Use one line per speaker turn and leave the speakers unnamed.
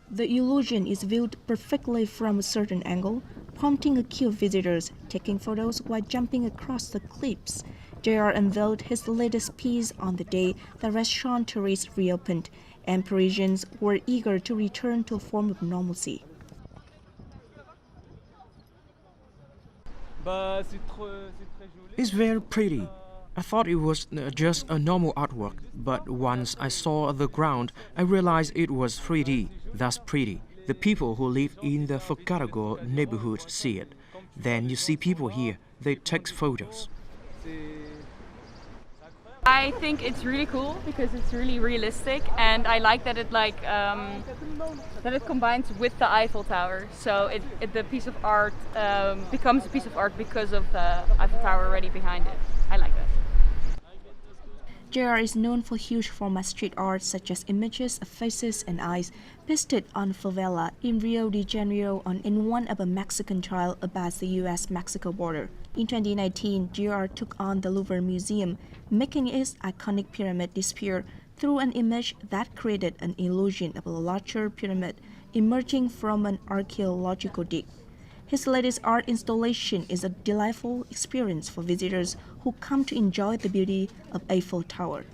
The illusion is viewed perfectly from a certain angle, prompting a queue of visitors taking photos while jumping across the cliffs. JR unveiled his latest piece on the day the restaurant tourists reopened, and Parisians were eager to return to a form of normalcy.
It's very pretty. I thought it was just a normal artwork, but once I saw the ground, I realized it was 3D. That's pretty. The people who live in the Forcadago neighborhood see it. Then you see people here, they take photos.
I think it's really cool because it's really realistic, and I like that it combines with the Eiffel Tower. So the piece of art becomes a piece of art because of the Eiffel Tower already behind it. I like that.
JR is known for huge format street art such as images of faces and eyes pasted on favela in Rio de Janeiro in one of a Mexican trial about the US-Mexico border. In 2019, JR took on the Louvre Museum, making its iconic pyramid disappear through an image that created an illusion of a larger pyramid emerging from an archaeological dig. His latest art installation is a delightful experience for visitors who come to enjoy the beauty of Eiffel Tower.